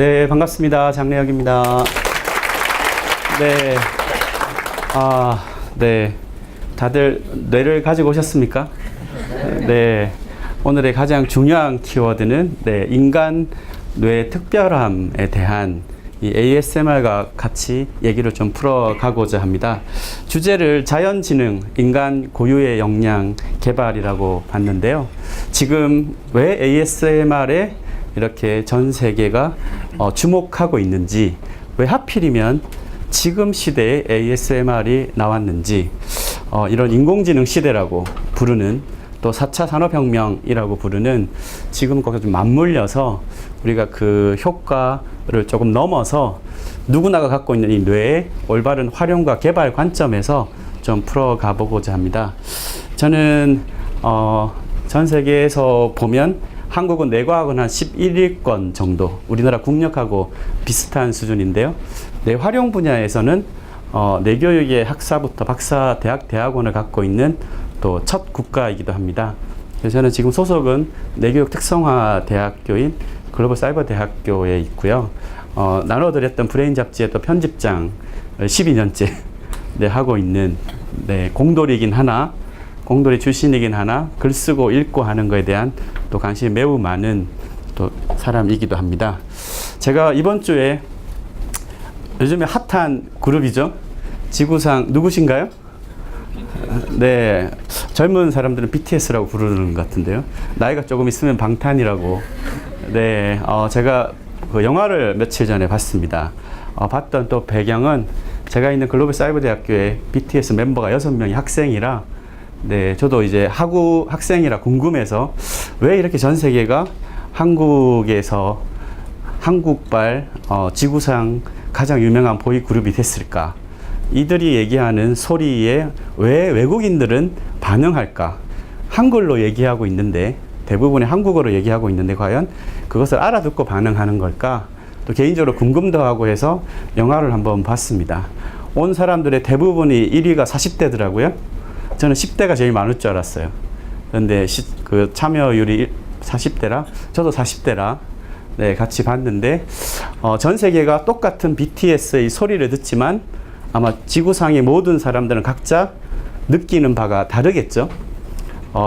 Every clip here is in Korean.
네, 반갑습니다. 장래혁입니다. 네. 네. 다들 뇌를 가지고 오셨습니까? 네. 오늘의 가장 중요한 키워드는 인간 뇌의 특별함에 대한 이 ASMR과 같이 얘기를 좀 풀어가고자 합니다. 주제를 자연지능, 인간 고유의 역량 개발이라고 봤는데요. 지금 왜 ASMR에 이렇게 전 세계가 주목하고 있는지, 왜 하필이면 지금 시대에 ASMR이 나왔는지, 이런 인공지능 시대라고 부르는, 또 4차 산업혁명이라고 부르는 지금 거기서 좀 맞물려서 우리가 그 효과를 조금 넘어서 누구나가 갖고 있는 이 뇌의 올바른 활용과 개발 관점에서 좀 풀어가 보고자 합니다. 저는 전 세계에서 보면 한국은 뇌과학은 한 11위권 정도, 우리나라 국력하고 비슷한 수준인데요. 뇌 활용 분야에서는 뇌교육의 학사부터 박사, 대학원을 갖고 있는 또 첫 국가이기도 합니다. 그래서 저는 지금 소속은 뇌교육 특성화 대학교인 글로벌 사이버 대학교에 있고요. 나눠드렸던 브레인 잡지의 또 편집장을 12년째 하고 있는 공돌이긴 하나, 공돌이 출신이긴 하나, 글 쓰고 읽고 하는 것에 대한 또 관심이 매우 많은 또 사람이기도 합니다. 제가 이번 주에 요즘에 핫한 그룹이죠. 지구상 누구신가요? 네, 젊은 사람들은 BTS라고 부르는 것 같은데요. 나이가 조금 있으면 방탄이라고. 네, 제가 그 영화를 며칠 전에 봤습니다. 봤던 또 배경은 제가 있는 글로벌 사이버 대학교에 BTS 멤버가 6명이 학생이라, 네, 저도 이제 학생이라 궁금해서 왜 이렇게 전 세계가 한국에서 한국발 지구상 가장 유명한 보이 그룹이 됐을까? 이들이 얘기하는 소리에 왜 외국인들은 반응할까? 한글로 얘기하고 있는데, 대부분의 한국어로 얘기하고 있는데 과연 그것을 알아듣고 반응하는 걸까? 또 개인적으로 궁금도 하고 해서 영화를 한번 봤습니다. 온 사람들의 대부분이 1위가 40대더라고요. 저는 10대가 제일 많을 줄 알았어요. 그런데 그 참여율이 40대라, 저도 40대라 같이 봤는데, 전 세계가 똑같은 BTS의 소리를 듣지만 아마 지구상의 모든 사람들은 각자 느끼는 바가 다르겠죠.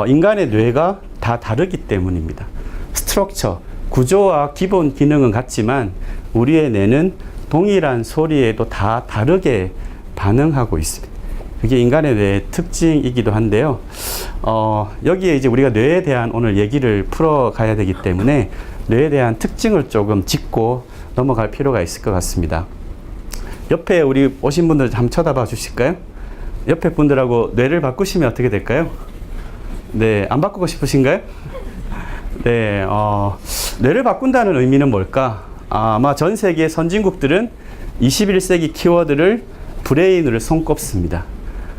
인간의 뇌가 다 다르기 때문입니다. 스트럭처, 구조와 기본 기능은 같지만 우리의 뇌는 동일한 소리에도 다 다르게 반응하고 있습니다. 그게 인간의 뇌의 특징이기도 한데요. 여기에 이제 우리가 뇌에 대한 오늘 얘기를 풀어가야 되기 때문에 뇌에 대한 특징을 조금 짚고 넘어갈 필요가 있을 것 같습니다. 옆에 우리 오신 분들 한번 쳐다봐 주실까요? 옆에 분들하고 뇌를 바꾸시면 어떻게 될까요? 네, 안 바꾸고 싶으신가요? 네, 뇌를 바꾼다는 의미는 뭘까? 아마 전 세계 선진국들은 21세기 키워드를 브레인을 손꼽습니다.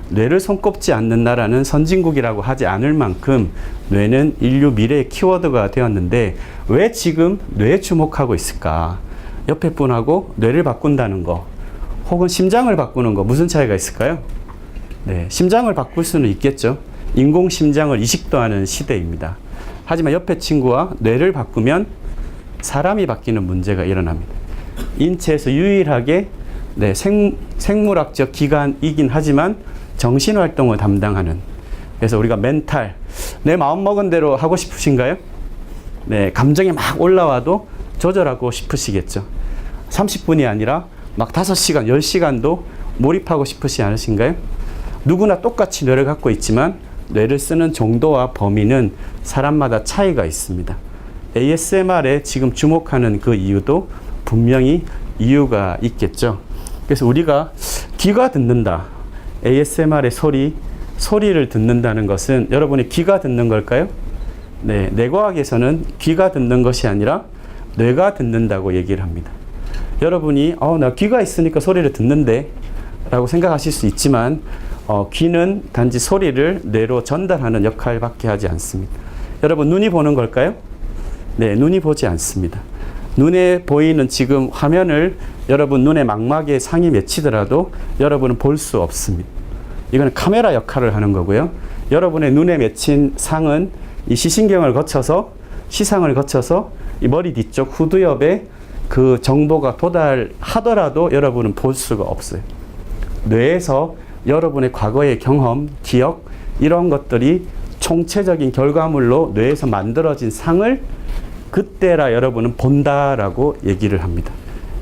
뇌를 손꼽지 않는 나라는 선진국이라고 하지 않을 만큼 뇌는 인류 미래의 키워드가 되었는데, 왜 지금 뇌에 주목하고 있을까? 옆에 분하고 뇌를 바꾼다는 거, 혹은 심장을 바꾸는 거, 무슨 차이가 있을까요? 네, 심장을 바꿀 수는 있겠죠. 인공 심장을 이식도 하는 시대입니다. 하지만 옆에 친구와 뇌를 바꾸면 사람이 바뀌는 문제가 일어납니다. 인체에서 유일하게 생물학적 기관이긴 하지만 정신활동을 담당하는, 그래서 우리가 멘탈, 내 마음먹은 대로 하고 싶으신가요? 네, 감정이 막 올라와도 조절하고 싶으시겠죠. 30분이 아니라 막 5시간, 10시간도 몰입하고 싶으시 않으신가요? 누구나 똑같이 뇌를 갖고 있지만 뇌를 쓰는 정도와 범위는 사람마다 차이가 있습니다. ASMR에 지금 주목하는 그 이유도 분명히 이유가 있겠죠. 그래서 우리가 귀가 듣는다, ASMR의 소리를 듣는다는 것은 여러분이 귀가 듣는 걸까요? 네, 뇌과학에서는 귀가 듣는 것이 아니라 뇌가 듣는다고 얘기를 합니다. 여러분이 나 귀가 있으니까 소리를 듣는데 라고 생각하실 수 있지만 귀는 단지 소리를 뇌로 전달하는 역할밖에 하지 않습니다. 여러분, 눈이 보는 걸까요? 네, 눈이 보지 않습니다. 눈에 보이는 지금 화면을 여러분 눈의 망막에 상이 맺히더라도 여러분은 볼 수 없습니다. 이거는 카메라 역할을 하는 거고요. 여러분의 눈에 맺힌 상은 이 시신경을 거쳐서, 시상을 거쳐서 이 머리 뒤쪽 후두엽에 그 정보가 도달하더라도 여러분은 볼 수가 없어요. 뇌에서 여러분의 과거의 경험, 기억 이런 것들이 총체적인 결과물로 뇌에서 만들어진 상을 그때라 여러분은 본다라고 얘기를 합니다.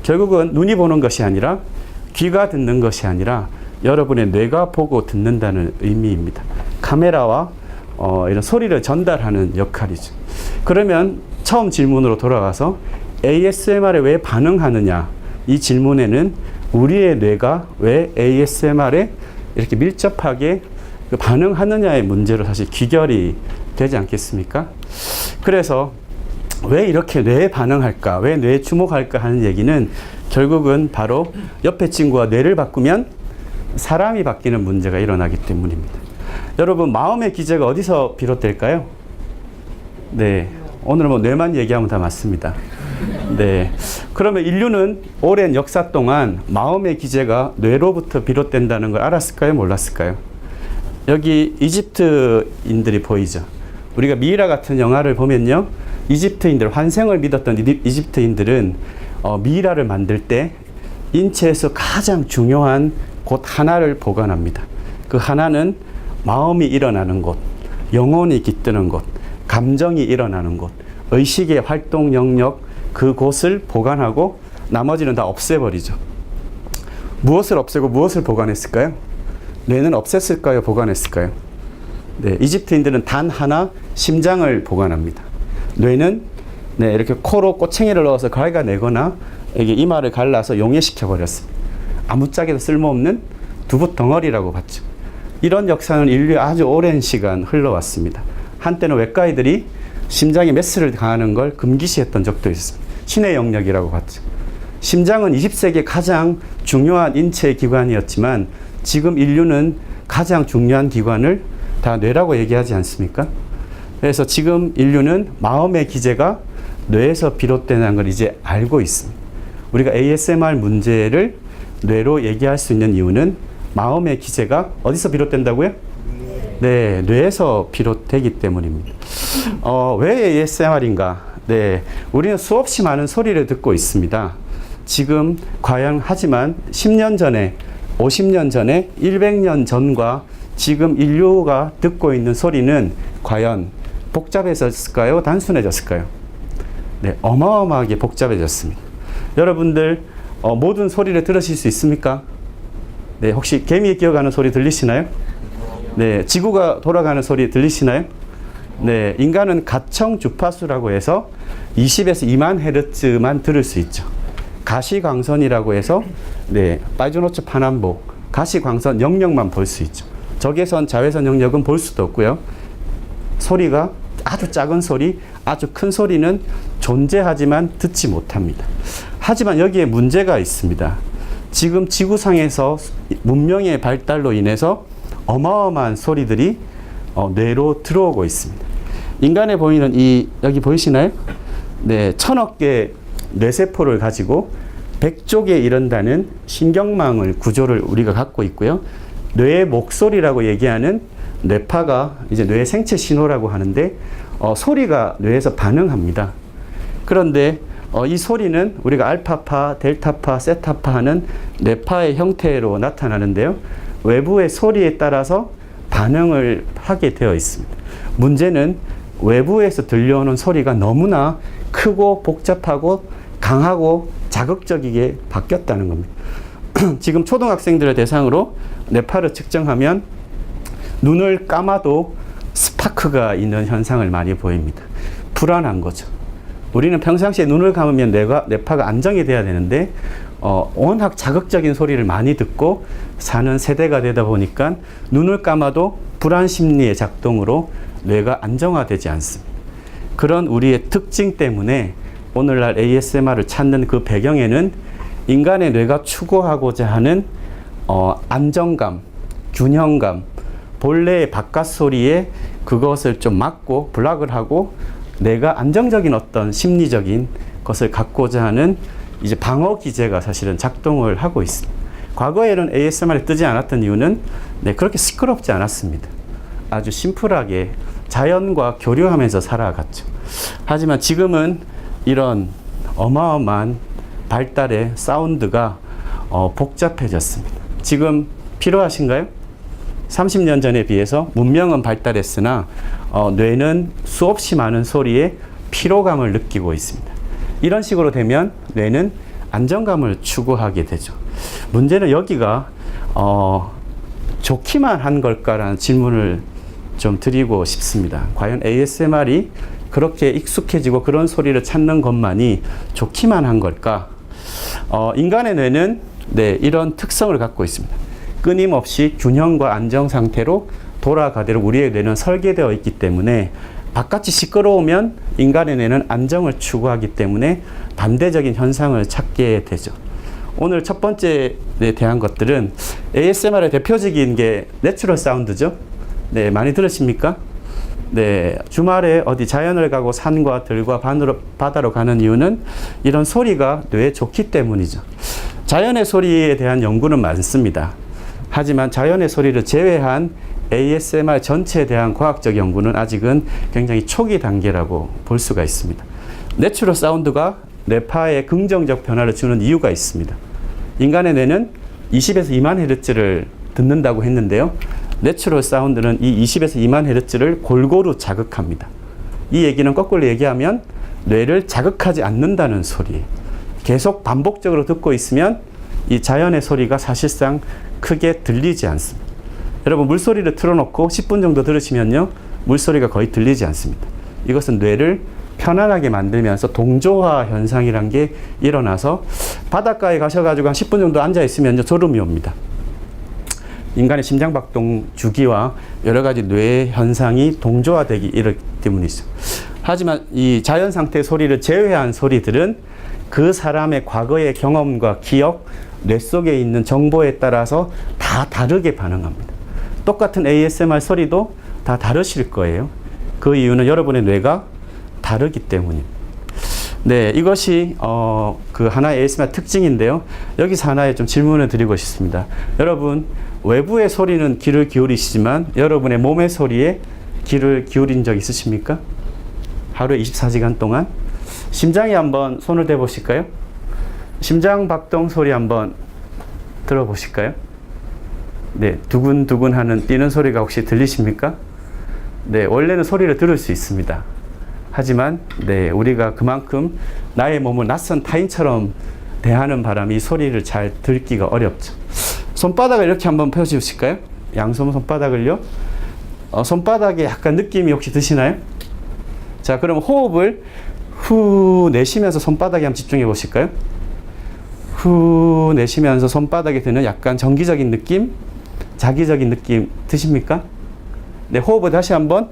결국은 눈이 보는 것이 아니라 귀가 듣는 것이 아니라 여러분의 뇌가 보고 듣는다는 의미입니다. 카메라와 이런 소리를 전달하는 역할이죠. 그러면 처음 질문으로 돌아가서 ASMR에 왜 반응하느냐? 이 질문에는 우리의 뇌가 왜 ASMR에 이렇게 밀접하게 반응하느냐의 문제로 사실 귀결이 되지 않겠습니까? 그래서 왜 이렇게 뇌에 반응할까? 왜 뇌에 주목할까? 하는 얘기는 결국은 바로 옆에 친구와 뇌를 바꾸면 사람이 바뀌는 문제가 일어나기 때문입니다. 여러분, 마음의 기제가 어디서 비롯될까요? 네. 오늘은 뭐 뇌만 얘기하면 다 맞습니다. 네. 그러면 인류는 오랜 역사 동안 마음의 기제가 뇌로부터 비롯된다는 걸 알았을까요? 몰랐을까요? 여기 이집트인들이 보이죠. 우리가 미이라 같은 영화를 보면요. 이집트인들, 환생을 믿었던 이집트인들은 미이라를 만들 때 인체에서 가장 중요한 곳 하나를 보관합니다. 그 하나는 마음이 일어나는 곳, 영혼이 깃드는 곳, 감정이 일어나는 곳, 의식의 활동 영역 그곳을 보관하고 나머지는 다 없애버리죠. 무엇을 없애고 무엇을 보관했을까요? 뇌는 없앴을까요? 보관했을까요? 네, 이집트인들은 단 하나 심장을 보관합니다. 뇌는 이렇게 코로 꼬챙이를 넣어서 갉아내거나 이게 이마를 갈라서 용해시켜 버렸습니다. 아무짝에도 쓸모없는 두부 덩어리라고 봤죠. 이런 역사는 인류의 아주 오랜 시간 흘러왔습니다. 한때는 외과의들이 심장에 메스를 가하는 걸 금기시했던 적도 있습니다. 신의 영역이라고 봤죠. 심장은 20세기 가장 중요한 인체 기관이었지만 지금 인류는 가장 중요한 기관을 다 뇌라고 얘기하지 않습니까? 그래서 지금 인류는 마음의 기제가 뇌에서 비롯되는 걸 이제 알고 있습니다. 우리가 ASMR 문제를 뇌로 얘기할 수 있는 이유는 마음의 기제가 어디서 비롯된다고요? 네, 뇌에서 비롯되기 때문입니다. 왜 ASMR인가? 네, 우리는 수없이 많은 소리를 듣고 있습니다. 지금 과연 하지만 10년 전에, 50년 전에, 100년 전과 지금 인류가 듣고 있는 소리는 과연 복잡해졌을까요? 단순해졌을까요? 네, 어마어마하게 복잡해졌습니다. 여러분들 모든 소리를 들으실 수 있습니까? 네, 혹시 개미 기어가는 소리 들리시나요? 네, 지구가 돌아가는 소리 들리시나요? 네, 인간은 가청 주파수라고 해서 20에서 2만 헤르츠만 들을 수 있죠. 가시광선이라고 해서 빨주노초 파남보 가시광선 영역만 볼 수 있죠. 적외선, 자외선 영역은 볼 수도 없고요. 소리가 아주 작은 소리, 아주 큰 소리는 존재하지만 듣지 못합니다. 하지만 여기에 문제가 있습니다. 지금 지구상에서 문명의 발달로 인해서 어마어마한 소리들이 뇌로 들어오고 있습니다. 인간에 보이는 여기 보이시나요? 네, 1000억 개 뇌세포를 가지고 100쪽에 이른다는 신경망을 구조를 우리가 갖고 있고요. 뇌의 목소리라고 얘기하는 뇌파가 이제 뇌의 생체 신호라고 하는데 소리가 뇌에서 반응합니다. 그런데 이 소리는 우리가 알파파, 델타파, 세타파 하는 뇌파의 형태로 나타나는데요. 외부의 소리에 따라서 반응을 하게 되어 있습니다. 문제는 외부에서 들려오는 소리가 너무나 크고 복잡하고 강하고 자극적이게 바뀌었다는 겁니다. 지금 초등학생들을 대상으로 뇌파를 측정하면 눈을 감아도 스파크가 있는 현상을 많이 보입니다. 불안한 거죠. 우리는 평상시에 눈을 감으면 뇌파가 안정이 돼야 되는데 워낙 자극적인 소리를 많이 듣고 사는 세대가 되다 보니까 눈을 감아도 불안 심리의 작동으로 뇌가 안정화되지 않습니다. 그런 우리의 특징 때문에 오늘날 ASMR을 찾는 그 배경에는 인간의 뇌가 추구하고자 하는 안정감, 균형감, 본래의 바깥 소리에 그것을 좀 막고 블락을 하고 내가 안정적인 어떤 심리적인 것을 갖고자 하는 이제 방어 기제가 사실은 작동을 하고 있습니다. 과거에는 ASMR이 뜨지 않았던 이유는 그렇게 시끄럽지 않았습니다. 아주 심플하게 자연과 교류하면서 살아갔죠. 하지만 지금은 이런 어마어마한 발달의 사운드가 복잡해졌습니다. 지금 필요하신가요? 30년 전에 비해서 문명은 발달했으나 뇌는 수없이 많은 소리에 피로감을 느끼고 있습니다. 이런 식으로 되면 뇌는 안정감을 추구하게 되죠. 문제는 여기가 좋기만 한 걸까라는 질문을 좀 드리고 싶습니다. 과연 ASMR이 그렇게 익숙해지고 그런 소리를 찾는 것만이 좋기만 한 걸까? 인간의 뇌는 이런 특성을 갖고 있습니다. 끊임없이 균형과 안정 상태로 돌아가도록 우리의 뇌는 설계되어 있기 때문에 바깥이 시끄러우면 인간의 뇌는 안정을 추구하기 때문에 반대적인 현상을 찾게 되죠. 오늘 첫 번째에 대한 것들은 ASMR의 대표적인 게 내추럴 사운드죠. 네, 많이 들으십니까? 네, 주말에 어디 자연을 가고 산과 들과 바다로 가는 이유는 이런 소리가 뇌에 좋기 때문이죠. 자연의 소리에 대한 연구는 많습니다. 하지만 자연의 소리를 제외한 ASMR 전체에 대한 과학적 연구는 아직은 굉장히 초기 단계라고 볼 수가 있습니다. 내추럴 사운드가 뇌파에 긍정적 변화를 주는 이유가 있습니다. 인간의 뇌는 20에서 2만 헤르츠를 듣는다고 했는데요. 내추럴 사운드는 이 20에서 2만 헤르츠를 골고루 자극합니다. 이 얘기는 거꾸로 얘기하면 뇌를 자극하지 않는다는 소리예요. 계속 반복적으로 듣고 있으면 이 자연의 소리가 사실상 크게 들리지 않습니다. 여러분 물소리를 틀어놓고 10분 정도 들으시면요. 물소리가 거의 들리지 않습니다. 이것은 뇌를 편안하게 만들면서 동조화 현상이란 게 일어나서 바닷가에 가셔가지고 한 10분 정도 앉아있으면 졸음이 옵니다. 인간의 심장박동 주기와 여러 가지 뇌 현상이 동조화되기 이르기 때문이죠. 하지만 이 자연 상태의 소리를 제외한 소리들은 그 사람의 과거의 경험과 기억, 뇌 속에 있는 정보에 따라서 다 다르게 반응합니다. 똑같은 ASMR 소리도 다 다르실 거예요. 그 이유는 여러분의 뇌가 다르기 때문입니다. 네, 이것이 그 하나의 ASMR 특징인데요. 여기서 하나의 좀 질문을 드리고 싶습니다. 여러분, 외부의 소리는 귀를 기울이시지만 여러분의 몸의 소리에 귀를 기울인 적 있으십니까? 하루에 24시간 동안? 심장에 한번 손을 대보실까요? 심장 박동 소리 한번 들어보실까요? 네, 두근두근 하는 뛰는 소리가 혹시 들리십니까? 네, 원래는 소리를 들을 수 있습니다. 하지만 네, 우리가 그만큼 나의 몸을 낯선 타인처럼 대하는 바람에 이 소리를 잘 듣기가 어렵죠. 손바닥을 이렇게 한번 펴주실까요? 양손 손바닥을요. 손바닥에 약간 느낌이 혹시 드시나요? 자, 그럼 호흡을 후 내쉬면서 손바닥에 한번 집중해 보실까요? 후 내쉬면서 손바닥에 드는 약간 정기적인 느낌, 자기적인 느낌 드십니까? 네, 호흡을 다시 한번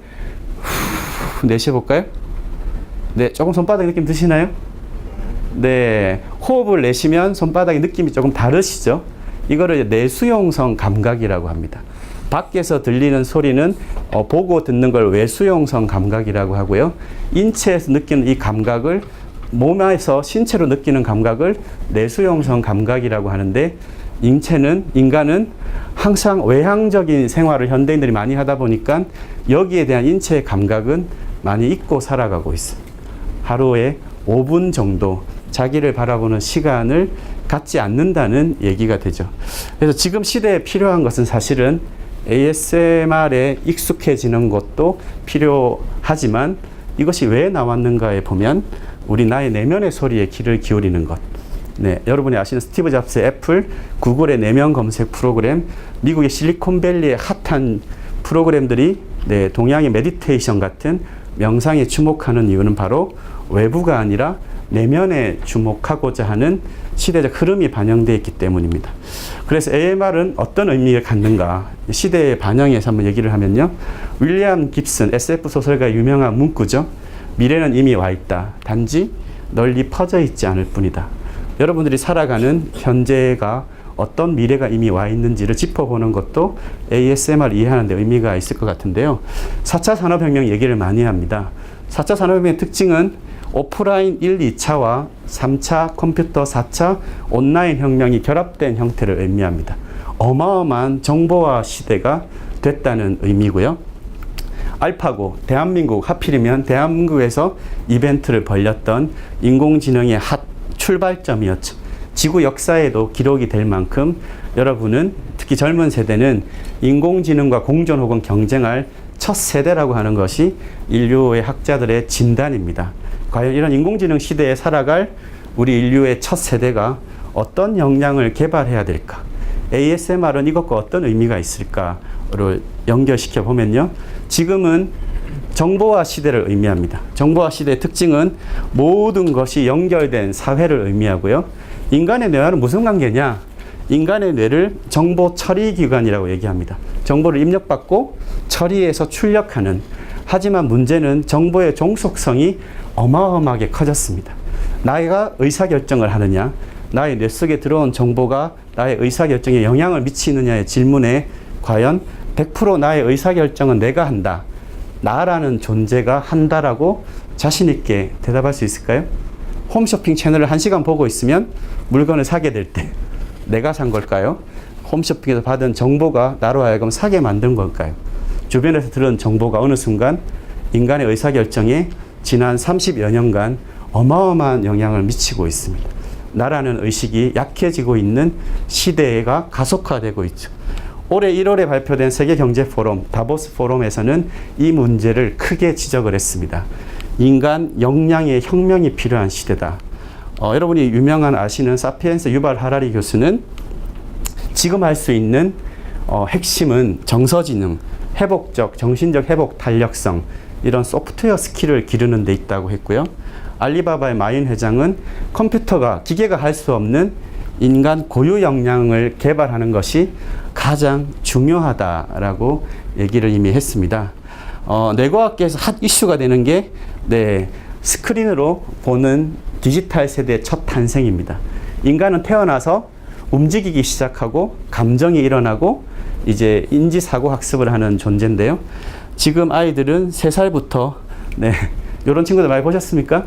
후 내쉬어볼까요? 네, 조금 손바닥 느낌 드시나요? 네, 호흡을 내쉬면 손바닥의 느낌이 조금 다르시죠? 이거를 내수용성 감각이라고 합니다. 밖에서 들리는 소리는 보고 듣는 걸 외수용성 감각이라고 하고요. 인체에서 느끼는 이 감각을 몸에서 신체로 느끼는 감각을 내수용성 감각이라고 하는데 인간은 항상 외향적인 생활을 현대인들이 많이 하다 보니까 여기에 대한 인체의 감각은 많이 잊고 살아가고 있습니다. 하루에 5분 정도 자기를 바라보는 시간을 갖지 않는다는 얘기가 되죠. 그래서 지금 시대에 필요한 것은 사실은 ASMR에 익숙해지는 것도 필요하지만 이것이 왜 나왔는가에 보면 우리 나의 내면의 소리에 귀를 기울이는 것. 네, 여러분이 아시는 스티브 잡스의 애플, 구글의 내면 검색 프로그램, 미국의 실리콘밸리의 핫한 프로그램들이 네, 동양의 메디테이션 같은 명상에 주목하는 이유는 바로 외부가 아니라 내면에 주목하고자 하는 시대적 흐름이 반영되어 있기 때문입니다. 그래서 AMR은 어떤 의미를 갖는가 시대에 반영해서 한번 얘기를 하면요. 윌리엄 깁슨 SF 소설가의 유명한 문구죠. 미래는 이미 와 있다. 단지 널리 퍼져 있지 않을 뿐이다. 여러분들이 살아가는 현재가 어떤 미래가 이미 와 있는지를 짚어보는 것도 ASMR 이해하는 데 의미가 있을 것 같은데요. 4차 산업혁명 얘기를 많이 합니다. 4차 산업혁명의 특징은 오프라인 1, 2차와 3차 컴퓨터 4차 온라인 혁명이 결합된 형태를 의미합니다. 어마어마한 정보화 시대가 됐다는 의미고요. 알파고, 대한민국, 하필이면 대한민국에서 이벤트를 벌였던 인공지능의 핫 출발점이었죠. 지구 역사에도 기록이 될 만큼 여러분은, 특히 젊은 세대는 인공지능과 공존 혹은 경쟁할 첫 세대라고 하는 것이 인류의 학자들의 진단입니다. 과연 이런 인공지능 시대에 살아갈 우리 인류의 첫 세대가 어떤 역량을 개발해야 될까? ASMR은 이것과 어떤 의미가 있을까를 연결시켜 보면요. 지금은 정보화 시대를 의미합니다. 정보화 시대의 특징은 모든 것이 연결된 사회를 의미하고요. 인간의 뇌와는 무슨 관계냐? 인간의 뇌를 정보 처리 기관이라고 얘기합니다. 정보를 입력받고 처리해서 출력하는. 하지만 문제는 정보의 종속성이 어마어마하게 커졌습니다. 나이가 의사결정을 하느냐, 나의 뇌 속에 들어온 정보가 나의 의사결정에 영향을 미치느냐의 질문에 과연 100% 나의 의사결정은 내가 한다, 나라는 존재가 한다라고 자신 있게 대답할 수 있을까요? 홈쇼핑 채널을 1시간 보고 있으면 물건을 사게 될 때 내가 산 걸까요? 홈쇼핑에서 받은 정보가 나로 하여금 사게 만든 걸까요? 주변에서 들은 정보가 어느 순간 인간의 의사결정에 지난 30여 년간 어마어마한 영향을 미치고 있습니다. 나라는 의식이 약해지고 있는 시대가 가속화되고 있죠. 올해 1월에 발표된 세계경제포럼 다보스 포럼에서는 이 문제를 크게 지적을 했습니다. 인간 역량의 혁명이 필요한 시대다. 여러분이 유명한 아시는 사피엔스 유발 하라리 교수는 지금 할 수 있는 핵심은 정서지능, 회복적, 정신적 회복 탄력성, 이런 소프트웨어 스킬을 기르는 데 있다고 했고요. 알리바바의 마인 회장은 컴퓨터가, 기계가 할 수 없는 인간 고유 역량을 개발하는 것이 가장 중요하다라고 얘기를 이미 했습니다. 뇌과학계에서 핫 이슈가 되는 게 스크린으로 보는 디지털 세대의 첫 탄생입니다. 인간은 태어나서 움직이기 시작하고 감정이 일어나고 이제 인지사고 학습을 하는 존재인데요. 지금 아이들은 3살부터 이런 친구들 많이 보셨습니까?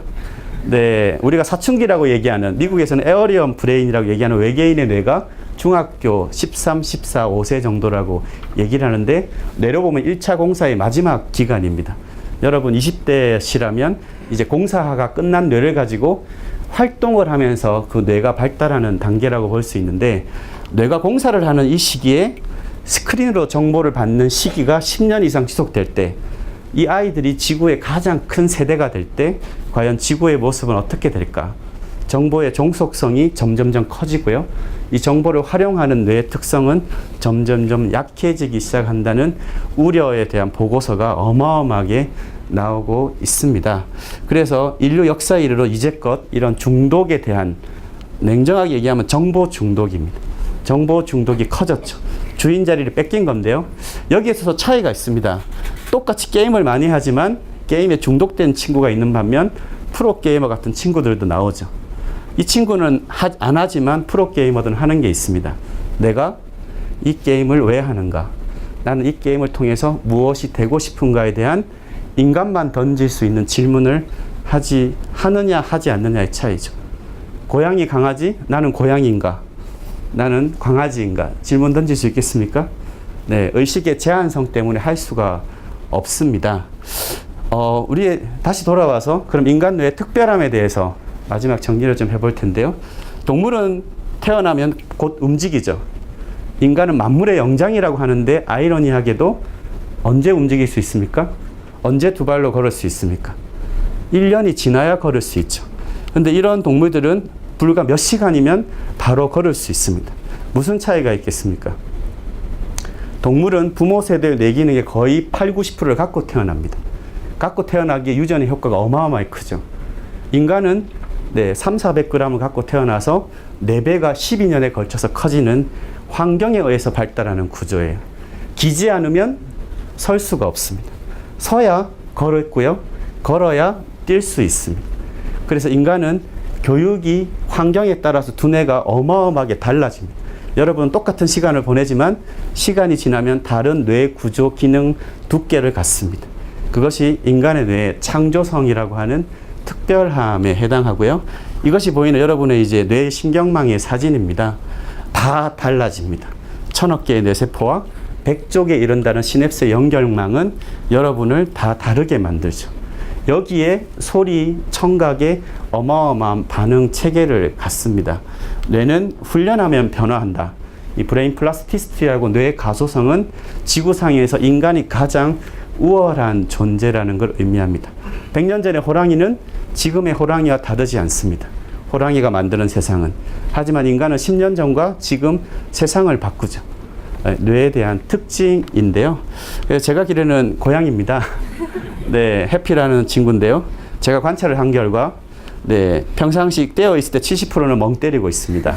우리가 사춘기라고 얘기하는, 미국에서는 에어리언 브레인이라고 얘기하는 외계인의 뇌가 중학교 13, 14, 5세 정도라고 얘기를 하는데, 내려보면 1차 공사의 마지막 기간입니다. 여러분 20대시라면 이제 공사가 끝난 뇌를 가지고 활동을 하면서 그 뇌가 발달하는 단계라고 볼 수 있는데, 뇌가 공사를 하는 이 시기에 스크린으로 정보를 받는 시기가 10년 이상 지속될 때, 이 아이들이 지구의 가장 큰 세대가 될 때 과연 지구의 모습은 어떻게 될까? 정보의 종속성이 점점점 커지고요. 이 정보를 활용하는 뇌의 특성은 점점점 약해지기 시작한다는 우려에 대한 보고서가 어마어마하게 나오고 있습니다. 그래서 인류 역사 이르러 이제껏 이런 중독에 대한, 냉정하게 얘기하면 정보 중독입니다. 정보 중독이 커졌죠. 주인 자리를 뺏긴 건데요. 여기에서 차이가 있습니다. 똑같이 게임을 많이 하지만 게임에 중독된 친구가 있는 반면 프로게이머 같은 친구들도 나오죠. 이 친구는 안 하지만 프로게이머들은 하는 게 있습니다. 내가 이 게임을 왜 하는가? 나는 이 게임을 통해서 무엇이 되고 싶은가에 대한 인간만 던질 수 있는 질문을 하느냐 하지 않느냐의 차이죠. 고양이 강아지? 나는 고양이인가? 나는 강아지인가? 질문 던질 수 있겠습니까? 의식의 제한성 때문에 할 수가 없습니다. 우리 다시 돌아와서 그럼 인간 뇌의 특별함에 대해서 마지막 정리를 좀 해볼 텐데요. 동물은 태어나면 곧 움직이죠. 인간은 만물의 영장이라고 하는데 아이러니하게도 언제 움직일 수 있습니까? 언제 두 발로 걸을 수 있습니까? 1년이 지나야 걸을 수 있죠. 근데 이런 동물들은 불과 몇 시간이면 바로 걸을 수 있습니다. 무슨 차이가 있겠습니까? 동물은 부모 세대의 뇌 기능의 거의 8, 90%를 갖고 태어납니다. 갖고 태어나기에 유전의 효과가 어마어마하게 크죠. 인간은 3, 400g을 갖고 태어나서 4배가 12년에 걸쳐서 커지는 환경에 의해서 발달하는 구조예요. 기지 않으면 설 수가 없습니다. 서야 걸었고요. 걸어야 뛸 수 있습니다. 그래서 인간은 교육이 환경에 따라서 두뇌가 어마어마하게 달라집니다. 여러분은 똑같은 시간을 보내지만 시간이 지나면 다른 뇌 구조, 기능, 두께를 갖습니다. 그것이 인간의 뇌의 창조성이라고 하는 특별함에 해당하고요. 이것이 보이는 여러분의 이제 뇌 신경망의 사진입니다. 다 달라집니다. 1000억 개의 뇌세포와 100쪽에 이른다는 시냅스 연결망은 여러분을 다 다르게 만들죠. 여기에 소리, 청각에 어마어마한 반응 체계를 갖습니다. 뇌는 훈련하면 변화한다. 이 브레인 플라스티시티하고 뇌의 가소성은 지구상에서 인간이 가장 우월한 존재라는 걸 의미합니다. 100년 전의 호랑이는 지금의 호랑이와 다르지 않습니다. 호랑이가 만드는 세상은. 하지만 인간은 10년 전과 지금 세상을 바꾸죠. 뇌에 대한 특징인데요. 제가 기르는 고양이입니다. 네, 해피라는 친구인데요. 제가 관찰을 한 결과, 네, 평상시 깨어 있을 때 70%는 멍 때리고 있습니다.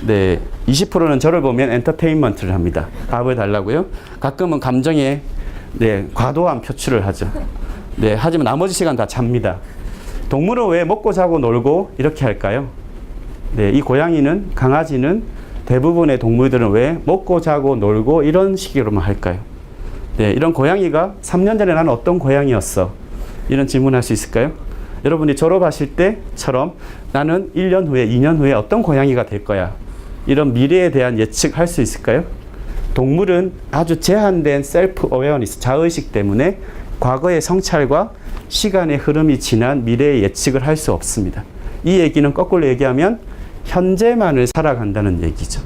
네, 20%는 저를 보면 엔터테인먼트를 합니다. 밥을 달라고요. 가끔은 감정에 네, 과도한 표출을 하죠. 네, 하지만 나머지 시간 다 잡니다. 동물은 왜 먹고 자고 놀고 이렇게 할까요? 네, 이 고양이는, 강아지는, 대부분의 동물들은 왜 먹고 자고 놀고 이런 식으로만 할까요? 네, 이런 고양이가 3년 전에 나는 어떤 고양이였어? 이런 질문할 수 있을까요? 여러분이 졸업하실 때처럼 나는 1년 후에, 2년 후에 어떤 고양이가 될 거야? 이런 미래에 대한 예측할 수 있을까요? 동물은 아주 제한된 셀프 어웨어니스, 자의식 때문에 과거의 성찰과 시간의 흐름이 지난 미래의 예측을 할 수 없습니다. 이 얘기는 거꾸로 얘기하면 현재만을 살아간다는 얘기죠.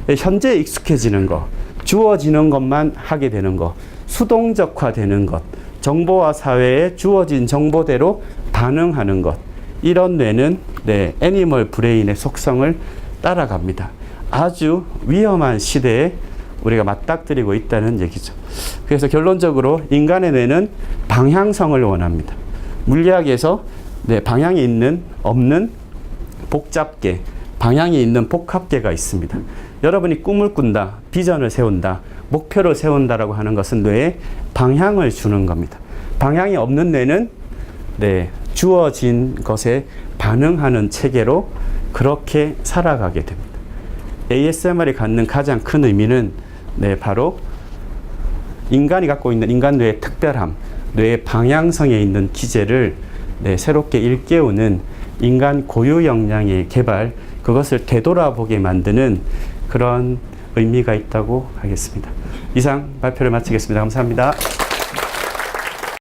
현재에 익숙해지는 것, 주어지는 것만 하게 되는 것, 수동적화되는 것, 정보와 사회에 주어진 정보대로 반응하는 것, 이런 뇌는 네, 애니멀 브레인의 속성을 따라갑니다. 아주 위험한 시대에 우리가 맞닥뜨리고 있다는 얘기죠. 그래서 결론적으로 인간의 뇌는 방향성을 원합니다. 물리학에서 네, 방향이 있는, 없는 복잡계, 방향이 있는 복합계가 있습니다. 여러분이 꿈을 꾼다, 비전을 세운다, 목표를 세운다라고 하는 것은 뇌에 방향을 주는 겁니다. 방향이 없는 뇌는 네, 주어진 것에 반응하는 체계로 그렇게 살아가게 됩니다. ASMR이 갖는 가장 큰 의미는 네, 바로 인간이 갖고 있는 인간 뇌의 특별함, 뇌의 방향성에 있는 기제를 네, 새롭게 일깨우는 인간 고유 역량의 개발, 그것을 되돌아보게 만드는 그런 의미가 있다고 하겠습니다. 이상 발표를 마치겠습니다. 감사합니다.